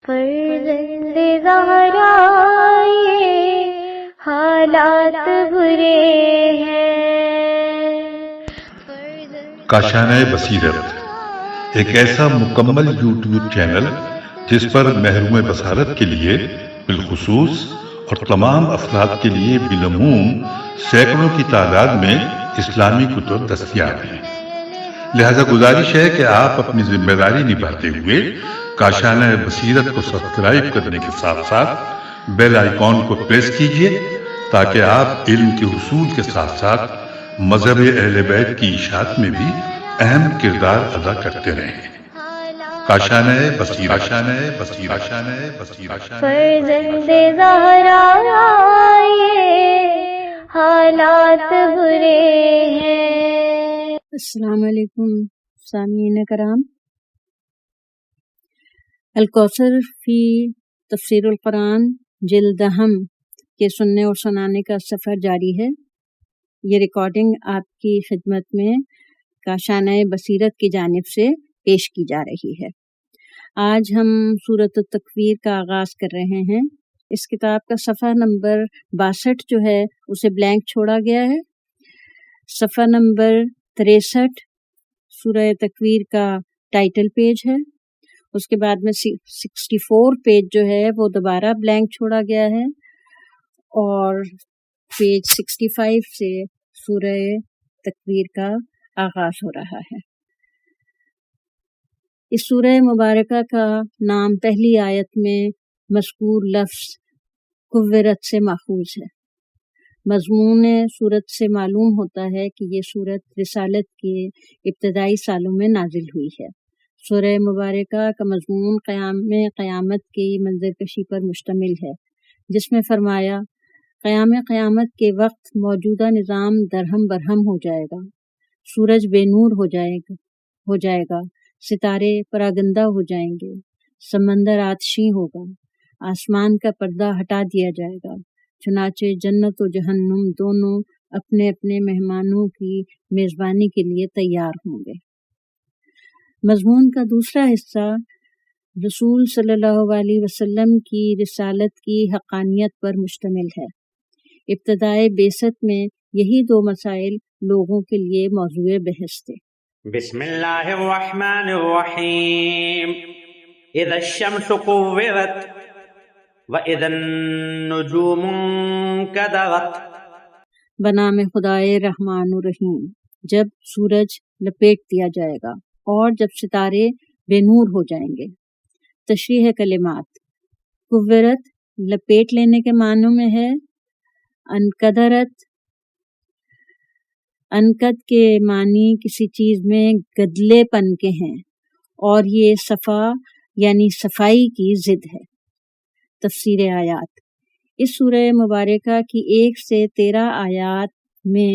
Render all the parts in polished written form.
فرزند زہرا یہ حالات برے ہیں۔ کاشانہ بصیرت ایک ایسا مکمل یوٹیوب چینل جس پر محروم بصارت کے لیے بالخصوص اور تمام افراد کے لیے بالعموم سینکڑوں کی تعداد میں اسلامی کتب دستیاب ہیں۔ لہذا گزارش ہے کہ آپ اپنی ذمہ داری نبھاتے ہوئے کاشانہ بصیرت کو سبسکرائب کرنے کے ساتھ ساتھ بیل آئیکن کو پریس کیجئے تاکہ آپ علم کے حصول کے ساتھ ساتھ مذہب اہل بیت کی اشاعت میں بھی اہم کردار ادا کرتے رہیں۔ کاشانہ بصیرت۔ فرزند زہرا یہ حالات برے ہیں۔ السلام علیکم سامعین کرام، الکوثر فی تفسیر القرآن جلد اہم کے سننے اور سنانے کا سفر جاری ہے۔ یہ ریکارڈنگ آپ کی خدمت میں کاشانہ بصیرت کی جانب سے پیش کی جا رہی ہے۔ آج ہم سورۃ التکویر کا آغاز کر رہے ہیں۔ اس کتاب کا صفحہ نمبر 62 جو ہے اسے بلینک چھوڑا گیا ہے۔ صفحہ نمبر 63 سورہ تکویر کا ٹائٹل پیج ہے۔ اس کے بعد میں 64 پیج جو ہے وہ دوبارہ بلینک چھوڑا گیا ہے، اور پیج 65 سے سورہ تکویر کا آغاز ہو رہا ہے۔ اس سورہ مبارکہ کا نام پہلی آیت میں مذکور لفظ کورت سے ماخوذ ہے۔ مضمون سورت سے معلوم ہوتا ہے کہ یہ سورت رسالت کے ابتدائی سالوں میں نازل ہوئی ہے۔ سورہ مبارکہ کا مضمون قیامت کی منظر کشی پر مشتمل ہے، جس میں فرمایا قیامت کے وقت موجودہ نظام درہم برہم ہو جائے گا، سورج بے نور ہو جائے گا، ستارے پراگندہ ہو جائیں گے، سمندر آتشی ہوگا، آسمان کا پردہ ہٹا دیا جائے گا، چنانچہ جنت و جہنم دونوں اپنے اپنے مہمانوں کی میزبانی کے لیے تیار ہوں گے۔ مضمون کا دوسرا حصہ رسول صلی اللہ علیہ وسلم کی رسالت کی حقانیت پر مشتمل ہے۔ ابتدائے بعثت میں یہی دو مسائل لوگوں کے لیے موضوع بحث تھے۔ بسم اللہ الرحمن الرحیم۔ اذا الشمس کورت واذا النجوم انکدرت۔ بنام خدائے رحمان الرحیم، جب سورج لپیٹ دیا جائے گا اور جب ستارے بے نور ہو جائیں گے۔ تشریح کلمات: کورت لپیٹ لینے کے معنوں میں ہے، انکدرت انکد کے معنی کسی چیز میں گدلے پن کے ہیں، اور یہ صفا یعنی صفائی کی ضد ہے۔ تفسیر آیات: اس سورہ مبارکہ کی 1 سے 13 آیات میں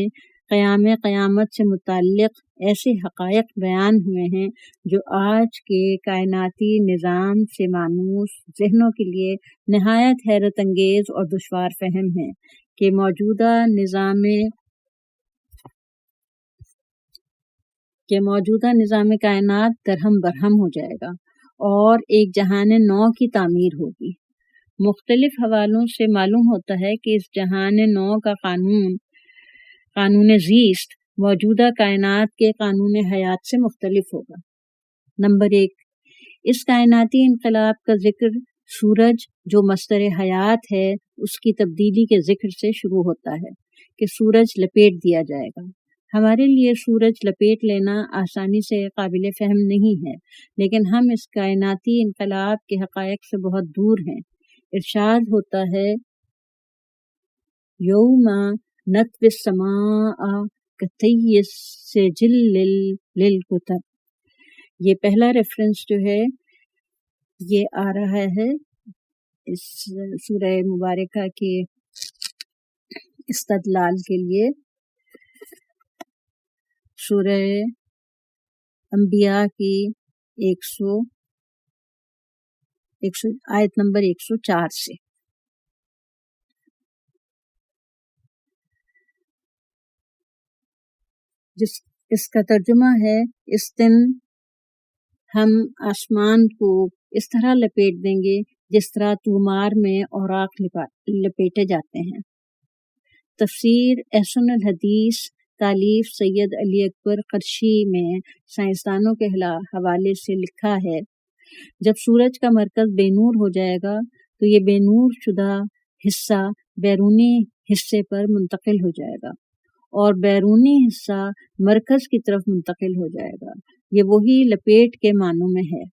قیامت سے متعلق ایسے حقائق بیان ہوئے ہیں جو آج کے کائناتی نظام سے مانوس ذہنوں کے لیے نہایت حیرت انگیز اور دشوار فہم ہیں کہ موجودہ نظام کائنات درہم برہم ہو جائے گا اور ایک جہان نو کی تعمیر ہوگی۔ مختلف حوالوں سے معلوم ہوتا ہے کہ اس جہان نو کا قانون زیست موجودہ کائنات کے قانون حیات سے مختلف ہوگا۔ نمبر 1، اس کائناتی انقلاب کا ذکر سورج جو مصدر حیات ہے اس کی تبدیلی کے ذکر سے شروع ہوتا ہے کہ سورج لپیٹ دیا جائے گا۔ ہمارے لیے سورج لپیٹ لینا آسانی سے قابل فہم نہیں ہے، لیکن ہم اس کائناتی انقلاب کے حقائق سے بہت دور ہیں۔ ارشاد ہوتا ہے یوم نطوی السماء کطی السجل للکتب۔ یہ پہلا ریفرنس جو ہے یہ آ رہا ہے اس سورہ مبارکہ کے استدلال کے لیے سورہ انبیاء کی 100 آیت نمبر 104 سے۔ اس کا ترجمہ ہے، اس دن ہم آسمان کو اس طرح لپیٹ دیں گے جس طرح تومار میں اوراق لپیٹے جاتے ہیں۔ تفسیر احسن الحدیث تالیف سید علی اکبر قرشی میں سائنسدانوں کے حوالے سے لکھا ہے، جب سورج کا مرکز بے نور ہو جائے گا تو یہ بے نور شدہ حصہ بیرونی حصے پر منتقل ہو جائے گا اور بیرونی حصہ مرکز کی طرف منتقل ہو جائے گا۔ یہ وہی لپیٹ کے معنوں میں ہے،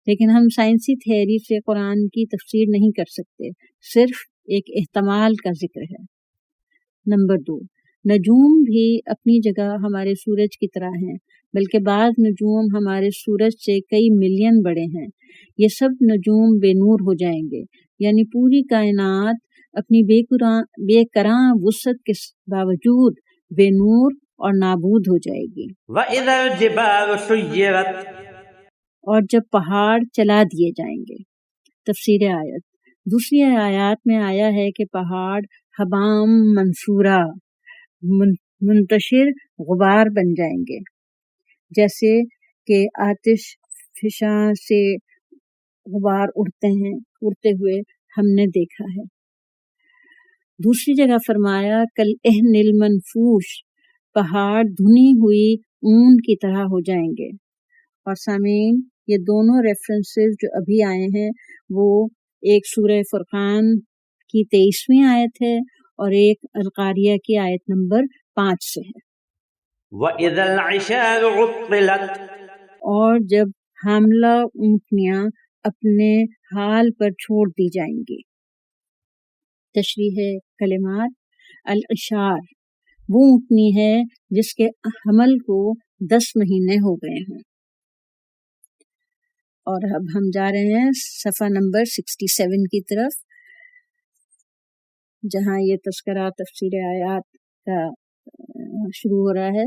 لیکن ہم سائنسی تھیوری سے قرآن کی تفسیر نہیں کر سکتے، صرف ایک احتمال کا ذکر ہے۔ نمبر 2، نجوم بھی اپنی جگہ ہمارے سورج کی طرح ہیں، بلکہ بعض نجوم ہمارے سورج سے کئی ملین بڑے ہیں۔ یہ سب نجوم بے نور ہو جائیں گے، یعنی پوری کائنات اپنی بے کراں وسعت کے باوجود بے نور اور نابود ہو جائے گی۔ وَإِذَا الْجِبَالُ سُيِّرَتْ، اور جب پہاڑ چلا دیے جائیں گے۔ تفسیر آیت، دوسری آیات میں آیا ہے کہ پہاڑ حبام منصورہ منتشر غبار بن جائیں گے، جیسے کہ آتش فشاں سے غبار اڑتے ہوئے ہم نے دیکھا ہے۔ دوسری جگہ فرمایا کل اہن المنفوش، پہاڑ دھنی ہوئی اون کی طرح ہو جائیں گے۔ اور سامعین، یہ دونوں ریفرنسز جو ابھی آئے ہیں وہ ایک سورہ فرقان کی 23ویں آیت ہے اور ایک القاریہ کی آیت نمبر 5 سے ہے۔ وَإِذَا الْعِشَارُ عُطِّلَتْ، اور جب حاملہ اونٹنیاں اپنے حال پر چھوڑ دی جائیں گی۔ تشریح کلمات، العشار وہ اونٹنی ہے جس کے حمل کو 10 مہینے ہو گئے ہیں۔ اور اب ہم جا رہے ہیں صفحہ نمبر 67 کی طرف، جہاں یہ تذکرہ تفسیر آیات کا شروع ہو رہا ہے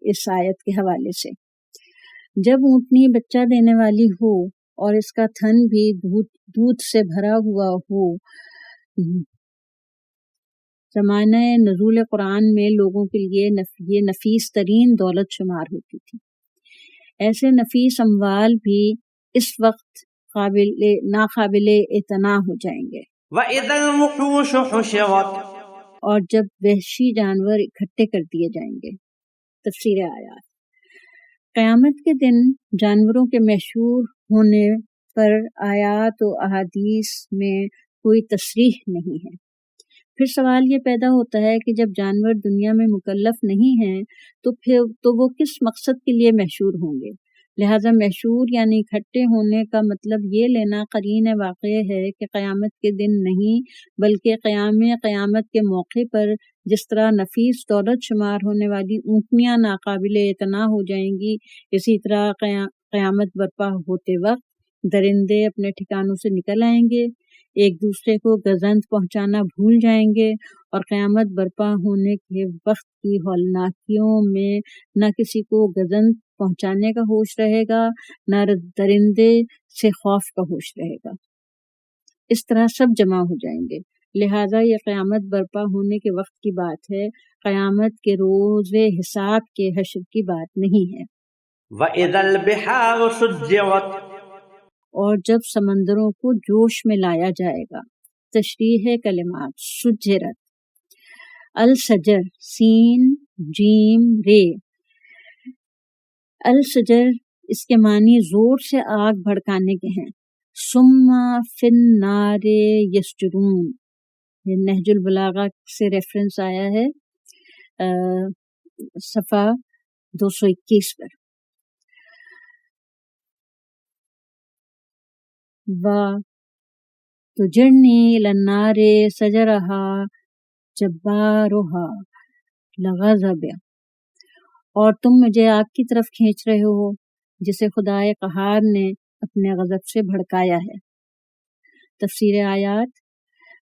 اس آیت کے حوالے سے۔ جب اونٹنی بچہ دینے والی ہو اور اس کا تھن بھی دودھ سے بھرا ہوا ہو۔ زمانہ نزول قرآن میں لوگوں کے لیے یہ نفیس ترین دولت شمار ہوتی تھی۔ ایسے نفیس اموال بھی اس وقت ناقابل اعتنا ہو جائیں گے۔ وَإِذَا الْوُحُوشُ حُشِرَتْ، اور جب وحشی جانور اکٹھے کر دیے جائیں گے۔ تفسیر آیات، قیامت کے دن جانوروں کے محشور ہونے پر آیات و احادیث میں کوئی تصریح نہیں ہے۔ پھر سوال یہ پیدا ہوتا ہے کہ جب جانور دنیا میں مکلف نہیں ہیں تو وہ کس مقصد کے لیے محشور ہوں گے؟ لہذا محشور یعنی اکٹھے ہونے کا مطلب یہ لینا قرین واقع ہے کہ قیامت کے دن نہیں، بلکہ قیامت کے موقع پر جس طرح نفیس دولت شمار ہونے والی اونٹنیاں ناقابل اعتنا ہو جائیں گی، اسی طرح قیامت برپا ہوتے وقت درندے اپنے ٹھکانوں سے نکل آئیں گے، ایک دوسرے کو گزند پہنچانا بھول جائیں گے، اور قیامت برپا ہونے کے وقت کی ہولناکیوں میں نہ کسی کو گزند پہنچانے کا ہوش رہے گا، نہ درندے سے خوف کا ہوش رہے گا۔ اس طرح سب جمع ہو جائیں گے، لہذا یہ قیامت برپا ہونے کے وقت کی بات ہے، قیامت کے روز حساب کے حشر کی بات نہیں ہے۔ وَإِذَا الْبِحَارُ سُجِّرَتْ، اور جب سمندروں کو جوش میں لایا جائے گا۔ تشریح کلمات، سجرت، السجر سین جیم رے، السجر اس کے معنی زور سے آگ بھڑکانے کے ہیں۔ ثم فی النار یسجرون، یہ نہج البلاغہ سے ریفرنس آیا ہے صفحہ 221 پر۔ وَتُجِرْنِي إِلَى النَّارِ سَجَرَهَا جَبَّارُهَا لَغَضَبَ، اور تم مجھے آگ کی طرف کھینچ رہے ہو جسے خدائے قہار نے اپنے غضب سے بھڑکایا ہے۔ تفسیر آیات،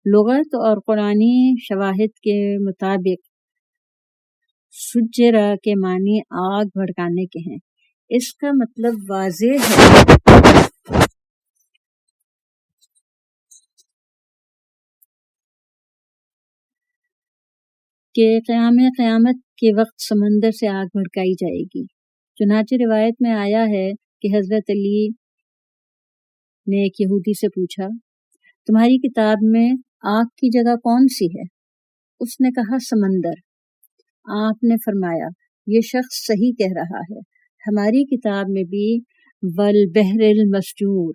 لغت اور قرآنی شواہد کے مطابق سجرہ کے معنی آگ بھڑکانے کے ہیں۔ اس کا مطلب واضح ہے کہ قیامت کے وقت سمندر سے آگ بھڑکائی جائے گی۔ چنانچہ روایت میں آیا ہے کہ حضرت علی نے ایک یہودی سے پوچھا تمہاری کتاب میں آگ کی جگہ کون سی ہے؟ اس نے کہا سمندر۔ آپ نے فرمایا یہ شخص صحیح کہہ رہا ہے، ہماری کتاب میں بھی والبحر المسجور،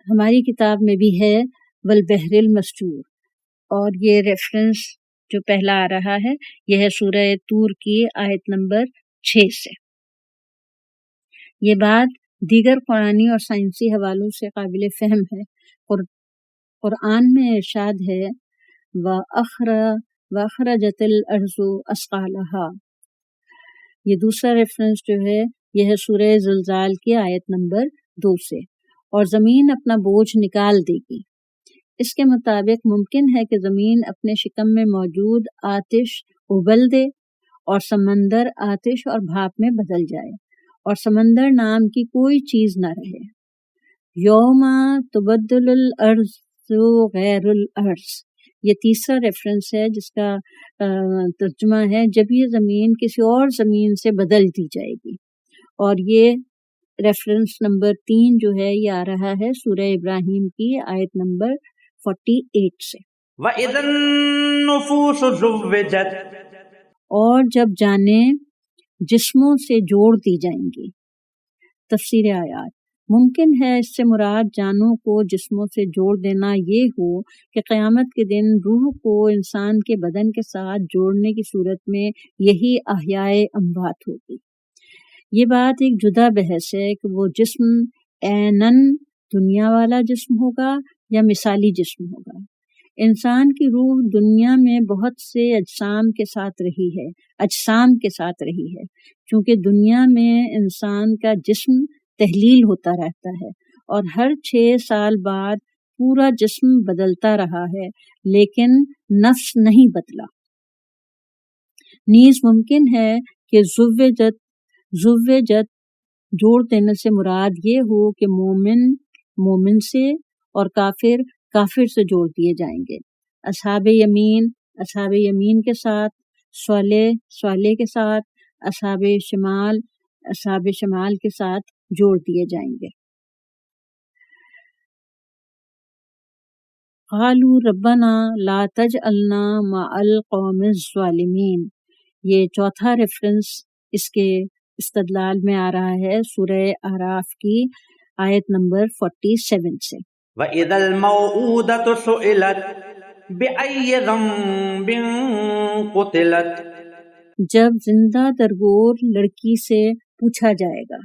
ہماری کتاب میں بھی ہے والبحر المسجور، اور یہ ریفرنس جو پہلا آ رہا ہے یہ ہے سورہ طور کی آیت نمبر 6 سے۔ یہ بات دیگر قرآنی اور سائنسی حوالوں سے قابل فہم ہے۔ قرآن میں ارشاد ہے وَأَخْرَجَتِ الْأَرْضُ أَثْقَالَهَا، یہ دوسرا ریفرنس جو ہے یہ ہے سورہ زلزال کی آیت نمبر 2 سے، اور زمین اپنا بوجھ نکال دے گی۔ اس کے مطابق ممکن ہے کہ زمین اپنے شکم میں موجود آتش ابل دے اور سمندر آتش اور بھاپ میں بدل جائے اور سمندر نام کی کوئی چیز نہ رہے۔ یوم تبدل الارض غیر الارض، یہ تیسرا ریفرنس ہے جس کا ترجمہ ہے جب یہ زمین کسی اور زمین سے بدل دی جائے گی، اور یہ ریفرنس نمبر 3 جو ہے یہ آ رہا ہے سورہ ابراہیم کی آیت نمبر 48 سے۔ وَإِذَا النُّفُوسُ زُوِّجَتْ، اور جب جانیں جسموں سے جوڑ دی جائیں گی۔ تفسیر آیات، ممکن ہے اس سے مراد جانوں کو جسموں سے جوڑ دینا یہ ہو کہ قیامت کے دن روح کو انسان کے بدن کے ساتھ جوڑنے کی صورت میں یہی احیاء اموات ہوگی۔ یہ بات ایک جدا بحث ہے کہ وہ جسم عیناً دنیا والا جسم ہوگا یا مثالی جسم ہوگا۔ انسان کی روح دنیا میں بہت سے اجسام کے ساتھ رہی ہے، چونکہ دنیا میں انسان کا جسم تحلیل ہوتا رہتا ہے اور ہر 6 سال بعد پورا جسم بدلتا رہا ہے، لیکن نفس نہیں بدلا۔ نیز ممکن ہے کہ زوجت جوڑ دینے سے مراد یہ ہو کہ مومن سے اور کافر سے جوڑ دیے جائیں گے۔ اصحاب یمین کے ساتھ، صالح کے ساتھ، اصحاب شمال کے ساتھ جوڑ دیے جائیں گے۔ قالوا ربنا لا تجعلنا مع القوم الظالمین، یہ چوتھا ریفرنس اس کے استدلال میں آ رہا ہے سورہ اعراف کی آیت نمبر 47 سے۔ وَإِذَا الْمَوْءُودَةُ سُئِلَتْ بِأَيِّ ذَنبٍ قُتِلَتْ، جب زندہ درگور لڑکی سے پوچھا جائے گا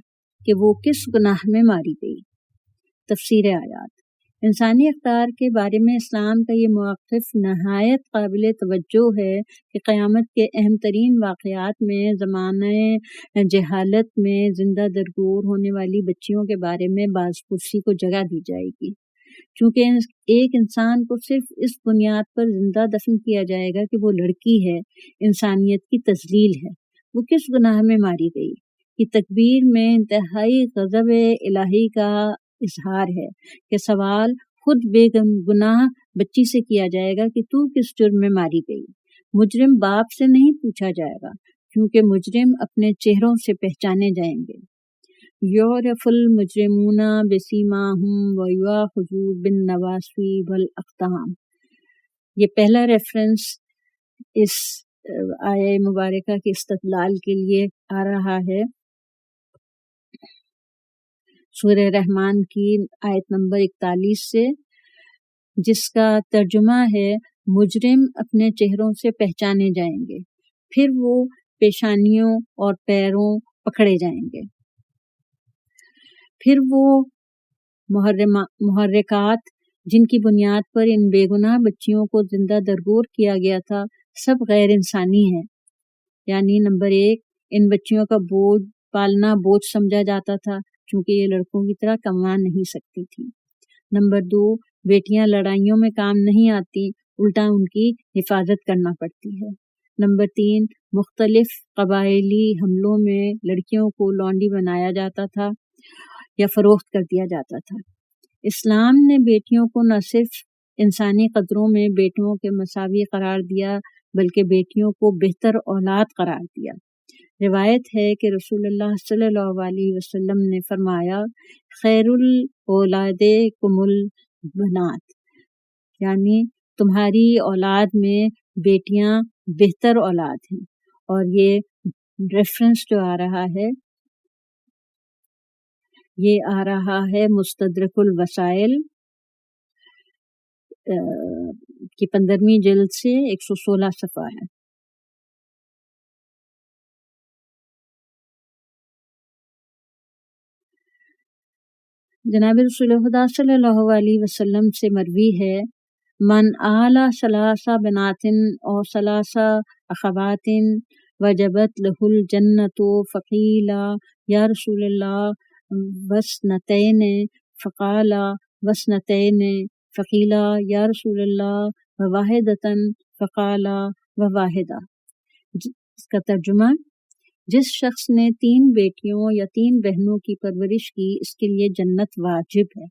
کہ وہ کس گناہ میں ماری گئی۔ تفسیر آیات، انسانی اقدار کے بارے میں اسلام کا یہ موقف نہایت قابل توجہ ہے کہ قیامت کے اہم ترین واقعات میں زمانہ جہالت میں زندہ درگور ہونے والی بچیوں کے بارے میں باز پرسی کو جگہ دی جائے گی، چونکہ ایک انسان کو صرف اس بنیاد پر زندہ دفن کیا جائے گا کہ وہ لڑکی ہے، انسانیت کی تذلیل ہے۔ وہ کس گناہ میں ماری گئی کہ تکبیر میں انتہائی غضب الہی کا اظہار ہے کہ سوال خود بے گناہ بچی سے کیا جائے گا کہ تو کس جرم میں ماری گئی۔ مجرم باپ سے نہیں پوچھا جائے گا، کیونکہ مجرم اپنے چہروں سے پہچانے جائیں گے۔ یعرف المجرمون بسیماہم ویؤخذوا بالنواصی والاقدام، یہ پہلا ریفرنس اس آیہ مبارکہ کے استدلال کے لیے آ رہا ہے سورہ رحمان کی آیت نمبر 41 سے، جس کا ترجمہ ہے مجرم اپنے چہروں سے پہچانے جائیں گے، پھر وہ پیشانیوں اور پیروں پکڑے جائیں گے، پھر وہ محرکات جن کی بنیاد پر ان بے گناہ بچیوں کو زندہ درگور کیا گیا تھا سب غیر انسانی ہیں۔ یعنی نمبر 1، ان بچیوں کا پالنا بوجھ سمجھا جاتا تھا چونکہ یہ لڑکوں کی طرح کما نہیں سکتی تھی۔ نمبر 2، بیٹیاں لڑائیوں میں کام نہیں آتی، الٹا ان کی حفاظت کرنا پڑتی ہے۔ نمبر 3، مختلف قبائلی حملوں میں لڑکیوں کو لونڈی بنایا جاتا تھا یا فروخت کر دیا جاتا تھا۔ اسلام نے بیٹیوں کو نہ صرف انسانی قدروں میں بیٹوں کے مساوی قرار دیا بلکہ بیٹیوں کو بہتر اولاد قرار دیا۔ روایت ہے کہ رسول اللہ صلی اللہ علیہ وسلم نے فرمایا خیر الاولاد کم البنات، یعنی تمہاری اولاد میں بیٹیاں بہتر اولاد ہیں. اور یہ ریفرنس جو آ رہا ہے یہ آ رہا ہے مستدرک الوسائل کی 15ویں جلد سے 116 صفحہ ہے. جناب رسول خدا صلی اللہ علیہ وسلم سے مروی ہے من آلا ثلاث بنات او ثلاث اخوات وجبت لہ الجنۃ فقیل یا رسول اللہ وسنتین فقال وسنتین فقیل یا رسول اللہ وواحدۃ فقال وواحدہ. اس کا ترجمہ، جس شخص نے 3 بیٹیوں یا 3 بہنوں کی پرورش کی اس کے لیے جنت واجب ہے.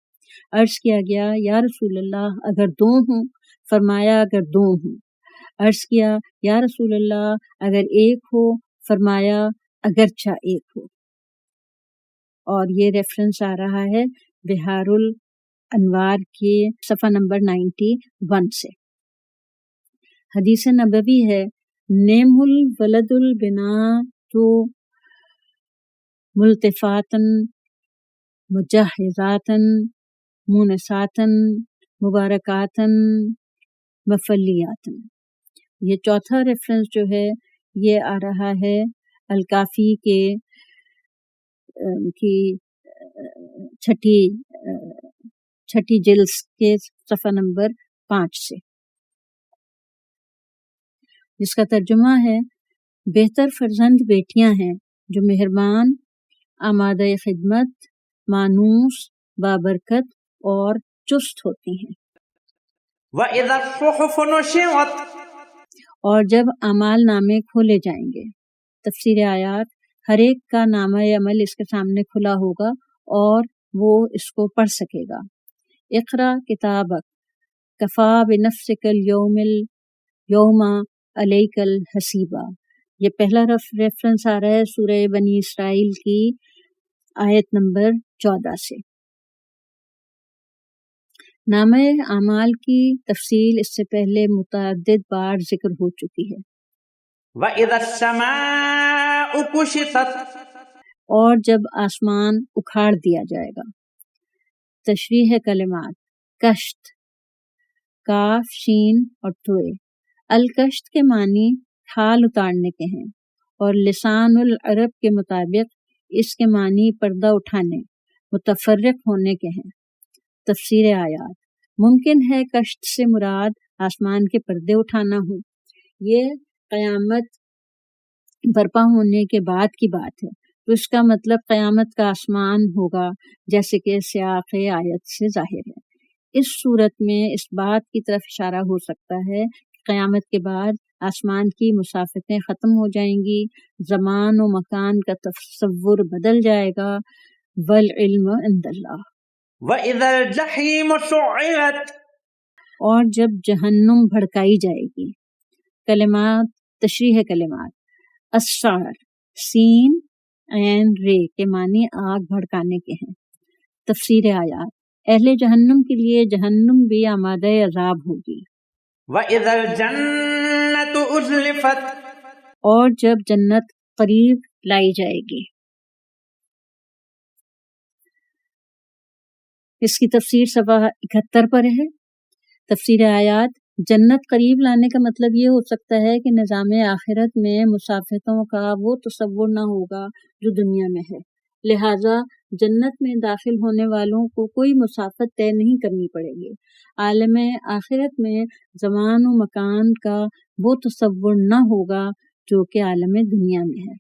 عرض کیا گیا یا رسول اللہ اگر 2 ہوں؟ فرمایا اگر 2 ہوں. عرض کیا یا رسول اللہ اگر 1 ہو؟ فرمایا اگرچہ 1 ہو. اور یہ ریفرنس آ رہا ہے بہار الانوار کے صفحہ نمبر 91 سے. حدیث نبوی ہے نعم الولد البنات ملتفاتن مجہزاتن مونساتن مبارکاتن مفلیاتن. یہ چوتھا ریفرنس جو ہے یہ آ رہا ہے الکافی کے کی چھٹی جلد کے صفحہ نمبر 5 سے، جس کا ترجمہ ہے بہتر فرزند بیٹیاں ہیں جو مہربان، آمادہ خدمت، مانوس، بابرکت اور چست ہوتی ہیں. وَإِذَا الصُّحُفُ نُشِرَتْ، اور جب اعمال نامے کھولے جائیں گے. تفسیر آیات، ہر ایک کا نامہ عمل اس کے سامنے کھلا ہوگا اور وہ اس کو پڑھ سکے گا. اقرا کتابک کفا بنفسک اليوم علیک الحسیبہ. یہ پہلا ریفرنس آ رہا ہے سورہ بنی اسرائیل کی آیت نمبر 14 سے. نامہ اعمال کی تفصیل اس سے پہلے متعدد بار ذکر ہو چکی ہے. وَإِذَا السَّمَاءُ كُشِطَتْ، اور جب آسمان اکھاڑ دیا جائے گا. تشریح کلمات، کشت، کاف شین اور توئے. الکشت کے معنی کھال اتارنے کے ہیں اور لسان العرب کے مطابق اس کے معنی پردہ اٹھانے، متفرق ہونے کے ہیں. تفسیر آیات، ممکن ہے کشت سے مراد آسمان کے پردے اٹھانا ہو. یہ قیامت برپا ہونے کے بعد کی بات ہے تو اس کا مطلب قیامت کا آسمان ہوگا جیسے کہ سیاق آیت سے ظاہر ہے. اس صورت میں اس بات کی طرف اشارہ ہو سکتا ہے کہ قیامت کے بعد آسمان کی مسافتیں ختم ہو جائیں گی، زمان و مکان کا تصور بدل جائے گا. والعلم عند اللہ. وَإِذَا الْجَحِيمُ سُعِّرَتْ، اور جب جہنم بھڑکائی جائے گی. کلمات، تشریح کلمات، السعر سین عین رے کے معنی آگ بھڑکانے کے ہیں. تفسیر آیات، اہل جہنم کے لیے جہنم بھی آمادہ عذاب ہوگی. وَإِذَا الْجَنَّةُ أُزْلِفَتْ، اور جب جنت قریب لائی جائے گی. اس کی تفسیر صفحہ 71 پر ہے. تفسیر آیات، جنت قریب لانے کا مطلب یہ ہو سکتا ہے کہ نظام آخرت میں مسافتوں کا وہ تصور نہ ہوگا جو دنیا میں ہے، لہٰذا جنت میں داخل ہونے والوں کو کوئی مسافت طے نہیں کرنی پڑے گی. عالم آخرت میں زمان و مکان کا وہ تصور نہ ہوگا جو کہ عالم دنیا میں ہے.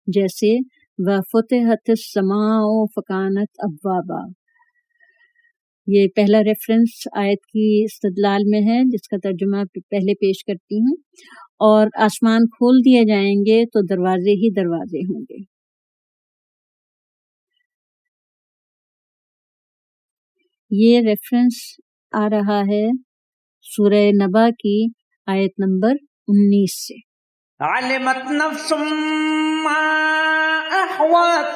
جیسے وَفُتِحَتِ السَّمَاءُ فَكَانَتْ أَبْوَابًا. یہ پہلا ریفرنس آیت کی استدلال میں ہے جس کا ترجمہ پہلے پیش کرتی ہوں. اور آسمان کھول دیے جائیں گے تو دروازے ہی دروازے ہوں گے. یہ ریفرنس آ رہا ہے سورہ نبا کی آیت نمبر 19 سے. علمت نفس ما احوت.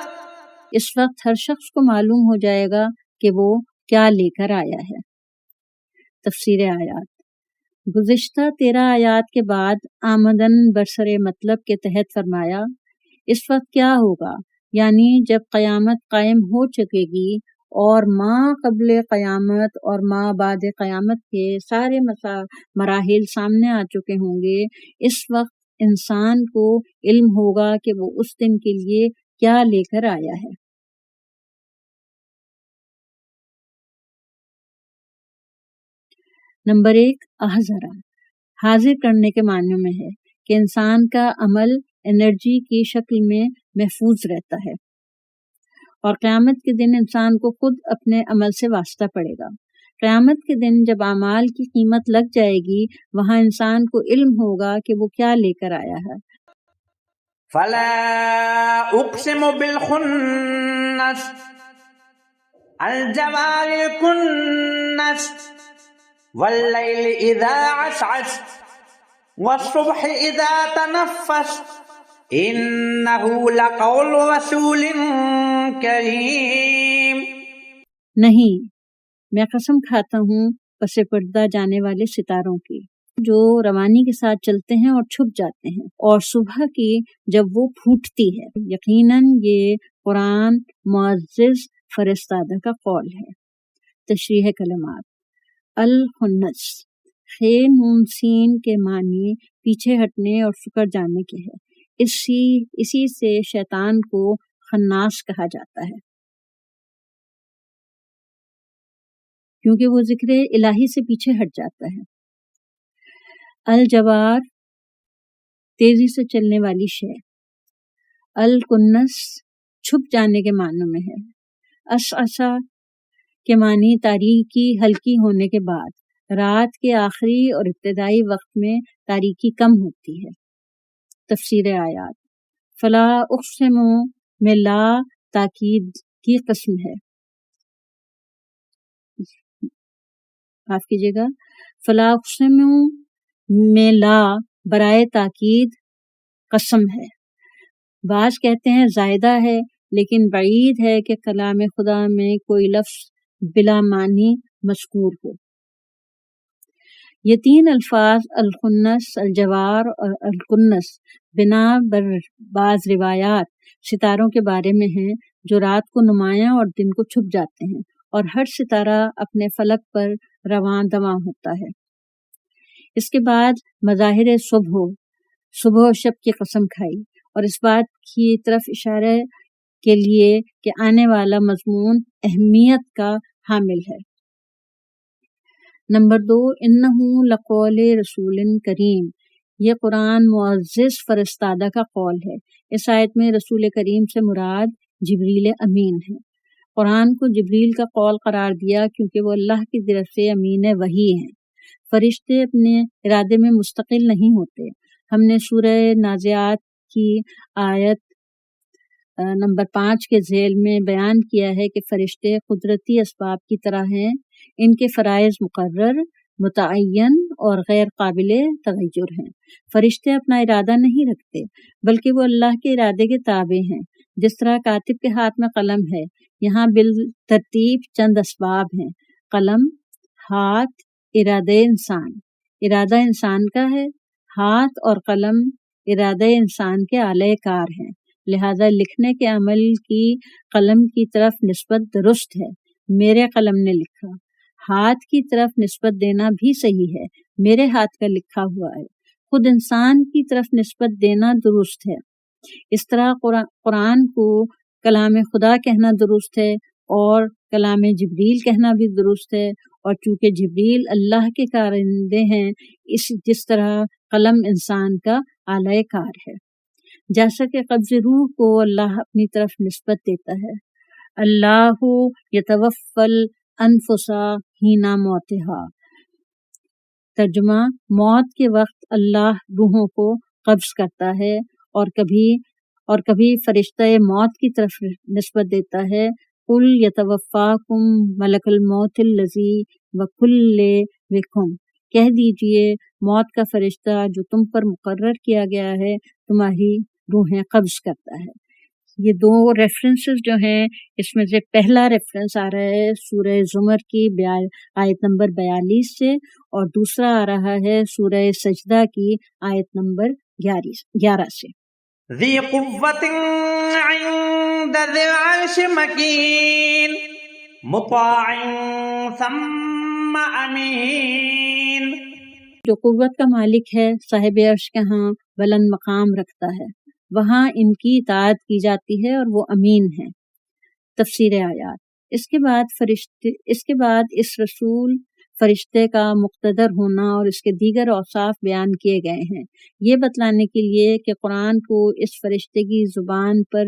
اس وقت ہر شخص کو معلوم ہو جائے گا کہ وہ کیا لے کر آیا ہے۔ تفسیر آیات: گزشتہ 13 آیات کے بعد آمدن برسر مطلب کے تحت فرمایا اس وقت کیا ہوگا، یعنی جب قیامت قائم ہو چکے گی اور ما قبل قیامت اور ما بعد قیامت کے سارے مراحل سامنے آ چکے ہوں گے، اس وقت انسان کو علم ہوگا کہ وہ اس دن کے لیے کیا لے کر آیا ہے۔ نمبر 1، احضرہ حاضر کرنے کے معنی میں ہے کہ انسان کا عمل انرجی کی شکل میں محفوظ رہتا ہے، اور قیامت کے دن انسان کو خود اپنے عمل سے واسطہ پڑے گا۔ قیامت کے دن جب اعمال کی قیمت لگ جائے گی، وہاں انسان کو علم ہوگا کہ وہ کیا لے کر آیا ہے۔ فلا اقسم بالخنس الجوار الكنس واللیل اذا عسعس والصبح اذا تنفس انه لقول رسول کریم. نہیں، میں قسم کھاتا ہوں پس پردہ جانے والے ستاروں کی جو روانی کے ساتھ چلتے ہیں اور چھپ جاتے ہیں، اور صبح کی جب وہ پھوٹتی ہے۔ یقیناً یہ قرآن معزز فرستادہ کا قول ہے۔ تشریح کلمات: الخنس خ نون سین کے معنی پیچھے ہٹنے اور سکڑ جانے کے ہے۔ اسی سے شیطان کو خناس کہا جاتا ہے، کیونکہ وہ ذکر الہی سے پیچھے ہٹ جاتا ہے۔ الجوار تیزی سے چلنے والی شے۔ الکنس چھپ جانے کے معنی میں ہے۔ اسعسا کے معنی تاریکی ہلکی ہونے کے بعد، رات کے آخری اور ابتدائی وقت میں تاریکی کم ہوتی ہے۔ تفسیر آیات: فلا اقسم میں لا تاکید کی قسم ہے، معاف کیجیے گا، فلا اقسم میں لا برائے تاکید قسم ہے۔ بعض کہتے ہیں زائدہ ہے، لیکن بعید ہے کہ کلام خدا میں کوئی لفظ بلا معنی مذکور ہو۔ یہ 3 الفاظ الخنس، الجوار اور الکنس بنا بر بعض روایات ستاروں کے بارے میں ہیں جو رات کو نمایاں اور دن کو چھپ جاتے ہیں، اور ہر ستارہ اپنے فلک پر رواں دواں ہوتا ہے۔ اس کے بعد مظاہر صبح و شب کی قسم کھائی، اور اس بات کی طرف اشارہ کے لیے کہ آنے والا مضمون اہمیت کا حامل ہے۔ نمبر 2، انہ لقول رسول کریم، یہ قرآن معزز فرستادہ کا قول ہے۔ اس آیت میں رسول کریم سے مراد جبریل امین ہے۔ قرآن کو جبریل کا قول قرار دیا کیونکہ وہ اللہ کی طرف سے امین وحی ہیں۔ فرشتے اپنے ارادے میں مستقل نہیں ہوتے۔ ہم نے سورہ نازعات کی آیت نمبر 5 کے ذیل میں بیان کیا ہے کہ فرشتے قدرتی اسباب کی طرح ہیں، ان کے فرائض مقرر، متعین اور غیر قابل تغیر ہیں۔ فرشتے اپنا ارادہ نہیں رکھتے، بلکہ وہ اللہ کے ارادے کے تابع ہیں۔ جس طرح کاتب کے ہاتھ میں قلم ہے، یہاں بالترتیب چند اسباب ہیں: قلم، ہاتھ، ارادہ انسان۔ ارادہ انسان کا ہے، ہاتھ اور قلم ارادہ انسان کے آلہ کار ہیں، لہذا لکھنے کے عمل کی قلم کی طرف نسبت درست ہے، میرے قلم نے لکھا۔ ہاتھ کی طرف نسبت دینا بھی صحیح ہے، میرے ہاتھ کا لکھا ہوا ہے۔ خود انسان کی طرف نسبت دینا درست ہے۔ اس طرح قرآن کو کلام خدا کہنا درست ہے اور کلام جبریل کہنا بھی درست ہے، اور چونکہ جبریل اللہ کے کارندے ہیں، جس طرح قلم انسان کا آلہ کار ہے۔ جیسا کہ قبض روح کو اللہ اپنی طرف نسبت دیتا ہے، اللہ یتوفی الانفس حین موتہا۔ ترجمہ: موت کے وقت اللہ روحوں کو قبض کرتا ہے، اور کبھی فرشتہ موت کی طرف نسبت دیتا ہے، قل یتوفاکم ملک الموت الذی وکل بکم، کہہ دیجئے موت کا فرشتہ جو تم پر مقرر کیا گیا ہے تمہاری روحیں قبض کرتا ہے۔ یہ دو ریفرنسز جو ہیں اس میں سے پہلا ریفرنس آ رہا ہے سورہ زمر کی آیت نمبر 42 سے، اور دوسرا آ رہا ہے سورہ سجدہ کی آیت نمبر 11 سے۔ ذی قوت عند ذی العرش مکین مطاع ثم امین۔ جو قوت کا مالک ہے، صاحب عرش کے ہاں بلند مقام رکھتا ہے، وہاں ان کی اطاعت کی جاتی ہے اور وہ امین ہے۔ تفسیر آیات۔ اس کے بعد اس رسول فرشتے کا مقتدر ہونا اور اس کے دیگر اوصاف بیان کیے گئے ہیں، یہ بتلانے کے لیے کہ قرآن کو اس فرشتے کی زبان پر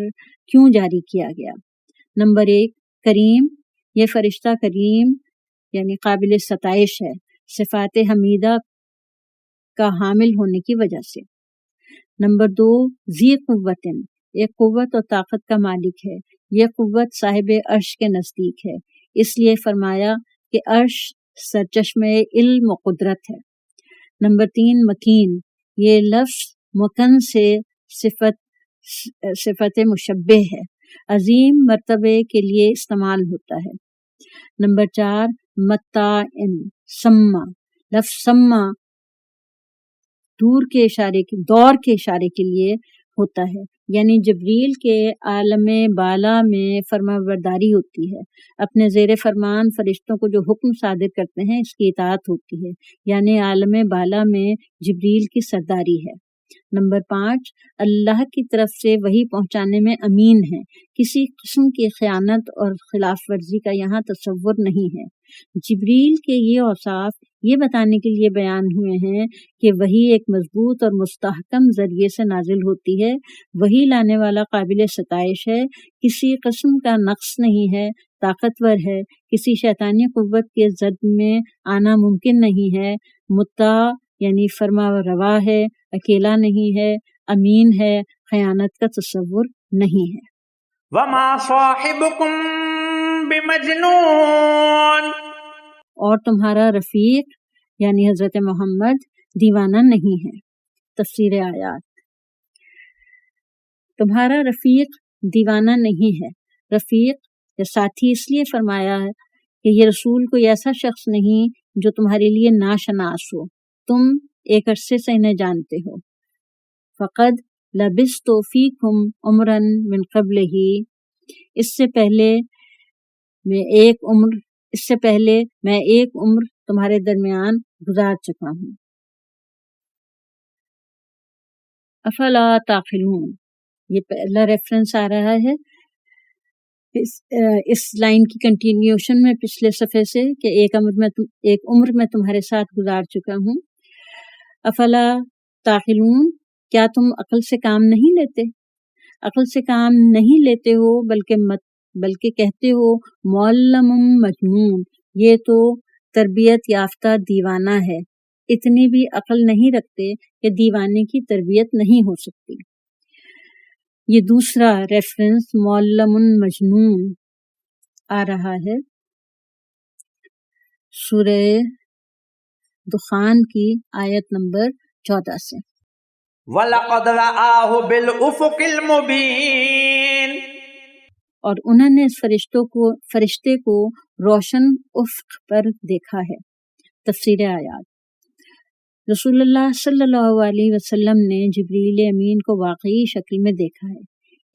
کیوں جاری کیا گیا۔ نمبر 1، کریم، یہ فرشتہ کریم یعنی قابل ستائش ہے، صفات حمیدہ کا حامل ہونے کی وجہ سے۔ نمبر 2، ذی قوت، ایک قوت اور طاقت کا مالک ہے، یہ قوت صاحب عرش کے نزدیک ہے، اس لیے فرمایا کہ عرش سرچشمہ علم و قدرت ہے۔ نمبر 3، مکین، یہ لفظ مکن سے صفت مشبہ ہے، عظیم مرتبے کے لیے استعمال ہوتا ہے۔ نمبر 4، متاع، سما، لفظ سما دور کے اشارے کے لیے ہوتا ہے، یعنی جبریل کے عالم بالا میں فرما برداری ہوتی ہے، اپنے زیر فرمان فرشتوں کو جو حکم صادر کرتے ہیں اس کی اطاعت ہوتی ہے، یعنی عالم بالا میں جبریل کی سرداری ہے۔ نمبر 5، اللہ کی طرف سے وحی پہنچانے میں امین ہے، کسی قسم کی خیانت اور خلاف ورزی کا یہاں تصور نہیں ہے۔ جبریل کے یہ اوصاف یہ بتانے کے لیے بیان ہوئے ہیں کہ وحی ایک مضبوط اور مستحکم ذریعے سے نازل ہوتی ہے، وحی لانے والا قابل ستائش ہے، کسی قسم کا نقص نہیں ہے، طاقتور ہے، کسی شیطانی قوت کے زد میں آنا ممکن نہیں ہے، مطاع یعنی فرما روا ہے، اکیلا نہیں ہے، امین ہے، خیانت کا تصور نہیں ہے۔ وما صاحبكم بمجنون، اور تمہارا رفیق یعنی حضرت محمد دیوانہ نہیں ہے۔ تفسیر آیات۔ تمہارا رفیق دیوانہ نہیں ہے، رفیق یا ساتھی اس لیے فرمایا ہے کہ یہ رسول کوئی ایسا شخص نہیں جو تمہارے لیے ناشناس ہو، تم ایک عرصے سے انہیں جانتے ہو۔ فقد لبثت فیکم عمرا من قبلہ، اس سے پہلے میں ایک عمر تمہارے درمیان گزار چکا ہوں۔ افلا تعقلون، یہ پہلا ریفرنس آ رہا ہے اس لائن کی کنٹینیوشن میں پچھلے صفحے سے کہ ایک عمر میں تمہارے ساتھ گزار چکا ہوں۔ افلا تعقلون، کیا تم عقل سے کام نہیں لیتے؟ عقل سے کام نہیں لیتے ہو بلکہ کہتے ہو معلم مجنون، یہ تو تربیت یافتہ دیوانہ ہے، اتنی بھی عقل نہیں رکھتے کہ دیوانے کی تربیت نہیں ہو سکتی۔ یہ دوسرا ریفرنس معلم مجنون آ رہا ہے سورہ دخان کی آیت نمبر 14 سے۔ وَلَقَدْ رَآهُ بِالْأُفُقِ الْمُبِينِ، اور انہوں نے اس فرشتے کو روشن افق پر دیکھا ہے۔ تفسیر آیات۔ رسول اللہ صلی اللہ علیہ وسلم نے جبریل امین کو واقعی شکل میں دیکھا ہے،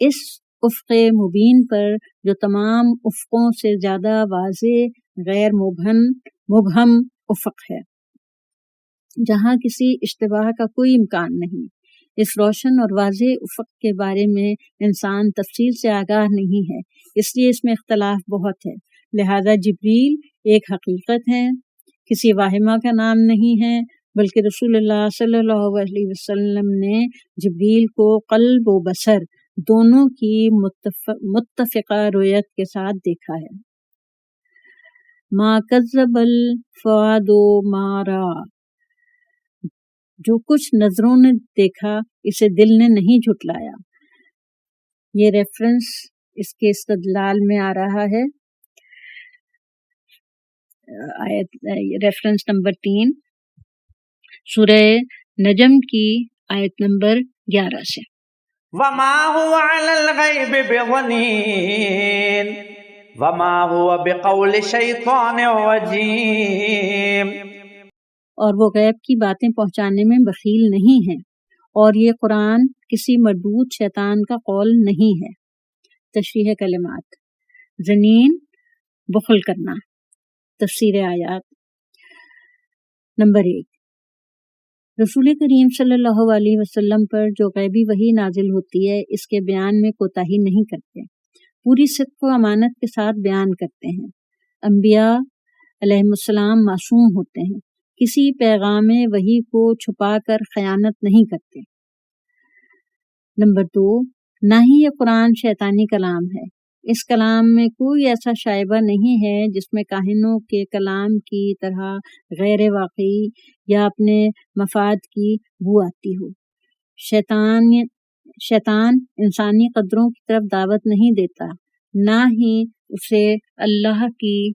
اس افق مبین پر جو تمام افقوں سے زیادہ واضح غیر مبہم افق ہے، جہاں کسی اشتباہ کا کوئی امکان نہیں۔ اس روشن اور واضح افق کے بارے میں انسان تفصیل سے آگاہ نہیں ہے، اس لیے اس میں اختلاف بہت ہے، لہذا جبریل ایک حقیقت ہے، کسی واہمہ کا نام نہیں ہے، بلکہ رسول اللہ صلی اللہ علیہ وسلم نے جبریل کو قلب و بصر دونوں کی متفقہ رؤیت کے ساتھ دیکھا ہے۔ ما کذب الفؤاد ما رأى، جو کچھ نظروں نے دیکھا اسے دل نے نہیں جھٹلایا۔ یہ ریفرنس اس کے استدلال میں آ رہا ہے، ریفرنس نمبر 3۔ سورہ نجم کی آیت نمبر 11 سے۔ وما هو على الغیب بضنین وما هو بقول شیطان رجیم، اور وہ غیب کی باتیں پہنچانے میں بخیل نہیں ہے، اور یہ قرآن کسی مردود شیطان کا قول نہیں ہے۔ تشریح کلمات۔ ضنین، بخل کرنا۔ تفسیر آیات۔ نمبر 1، رسول کریم صلی اللہ علیہ وسلم پر جو غیبی وحی نازل ہوتی ہے اس کے بیان میں کوتاہی نہیں کرتے، پوری صدق و امانت کے ساتھ بیان کرتے ہیں۔ انبیاء علیہ السلام معصوم ہوتے ہیں، کسی پیغام وحی کو چھپا کر خیانت نہیں کرتے۔ نمبر 2، نہ ہی یہ قرآن شیطانی کلام ہے، اس کلام میں کوئی ایسا شائبہ نہیں ہے جس میں کاہنوں کے کلام کی طرح غیر واقعی یا اپنے مفاد کی بو آتی ہو۔ شیطان انسانی قدروں کی طرف دعوت نہیں دیتا، نہ ہی اسے اللہ کی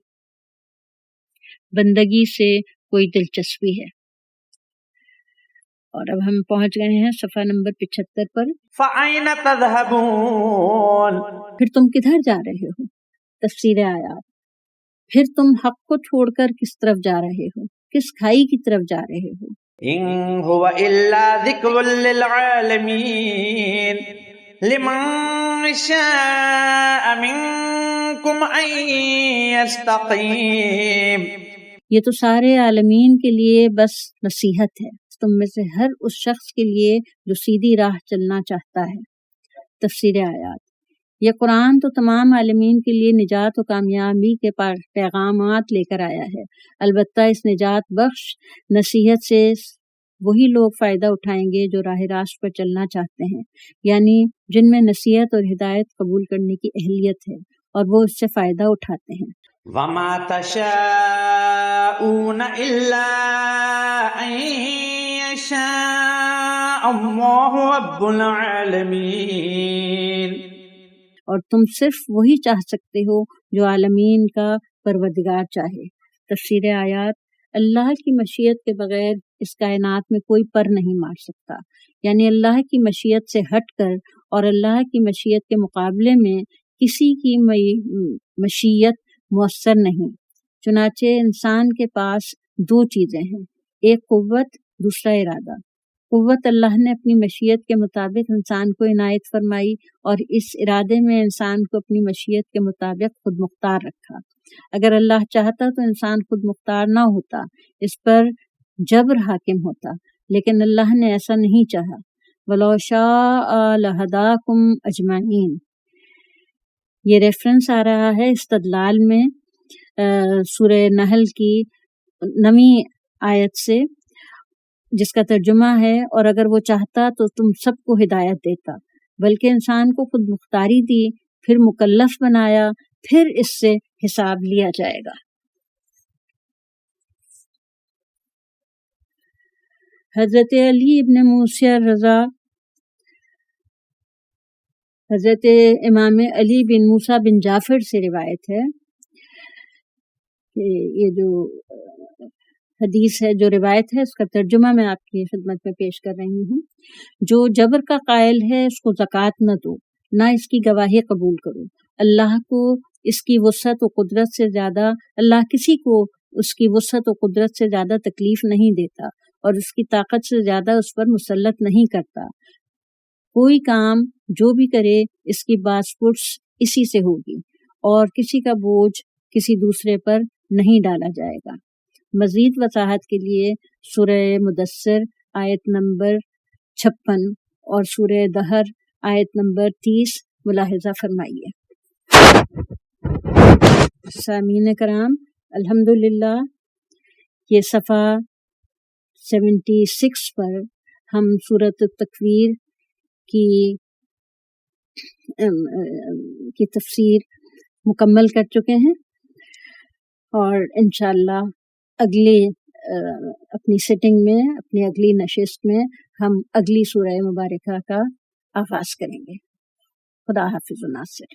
بندگی سے کوئی دلچسپی ہے۔ اور اب ہم پہنچ گئے ہیں صفحہ نمبر 75 پر۔ فَأَيْنَ تَذْهَبُونَ، پھر تم کدھر جا رہے ہو؟ تفسیر آیات۔ پھر تم حق کو چھوڑ کر کس طرف جا رہے ہو؟ کس کھائی کی طرف جا رہے ہو؟ إِن هُوَ إِلَّا ذِكْرٌ لِّلْعَالَمِينَ لِمَن شَاءَ مِنكُمْ أَن يَسْتَقِيمَ، یہ تو سارے عالمین کے لیے بس نصیحت ہے، تم میں سے ہر اس شخص کے لیے جو سیدھی راہ چلنا چاہتا ہے۔ تفسیر آیات۔ یہ قرآن تو تمام عالمین کے لیے نجات و کامیابی کے پیغامات لے کر آیا ہے، البتہ اس نجات بخش نصیحت سے وہی لوگ فائدہ اٹھائیں گے جو راہ راست پر چلنا چاہتے ہیں، یعنی جن میں نصیحت اور ہدایت قبول کرنے کی اہلیت ہے اور وہ اس سے فائدہ اٹھاتے ہیں۔ وَمَا تَشَاءُونَ إِلَّا أَن يَشَاءَ اللَّهُ رَبُّ الْعَالَمِينَ، اور تم صرف وہی چاہ سکتے ہو جو عالمین کا پروردگار چاہے۔ تفسیر آیات۔ اللہ کی مشیت کے بغیر اس کائنات میں کوئی پر نہیں مار سکتا، یعنی اللہ کی مشیت سے ہٹ کر اور اللہ کی مشیت کے مقابلے میں کسی کی مشیت مؤثر نہیں۔ چنانچہ انسان کے پاس دو چیزیں ہیں، ایک قوت، دوسرا ارادہ۔ قوت اللہ نے اپنی مشیت کے مطابق انسان کو عنایت فرمائی اور اس ارادے میں انسان کو اپنی مشیت کے مطابق خود مختار رکھا۔ اگر اللہ چاہتا تو انسان خود مختار نہ ہوتا، اس پر جبر حاکم ہوتا، لیکن اللہ نے ایسا نہیں چاہا۔ وَلَوْ شَاءَ لَهَدَاكُمْ أَجْمَعِينَ، یہ ریفرنس آ رہا ہے استدلال میں سورہ نحل کی 9ویں آیت سے، جس کا ترجمہ ہے اور اگر وہ چاہتا تو تم سب کو ہدایت دیتا، بلکہ انسان کو خود مختاری دی، پھر مکلف بنایا، پھر اس سے حساب لیا جائے گا۔ حضرت علی ابن موسیٰ رضا، حضرت امام علی بن موسیٰ بن جعفر سے روایت ہے کہ یہ جو حدیث ہے، جو روایت ہے، اس کا ترجمہ میں آپ کی خدمت میں پیش کر رہی ہوں۔ جو جبر کا قائل ہے اس کو زکوٰۃ نہ دو، نہ اس کی گواہی قبول کرو۔ اللہ کو اس کی وسعت و قدرت سے زیادہ، اللہ کسی کو اس کی وسعت و قدرت سے زیادہ تکلیف نہیں دیتا اور اس کی طاقت سے زیادہ اس پر مسلط نہیں کرتا۔ کوئی کام جو بھی کرے اس کی باز پرس اسی سے ہوگی اور کسی کا بوجھ کسی دوسرے پر نہیں ڈالا جائے گا۔ مزید وضاحت کے لیے سورہ مدثر آیت نمبر 56 اور سورہ دہر آیت نمبر 30 ملاحظہ فرمائیے۔ سامعین کرام، الحمدللہ یہ صفحہ 76 پر ہم سورۃ التکویر کی تفسیر مکمل کر چکے ہیں، اور انشاءاللہ اپنی سیٹنگ میں، اپنی اگلی نشست میں ہم اگلی سورہ مبارکہ کا آغاز کریں گے۔ خدا حافظ و ناصر۔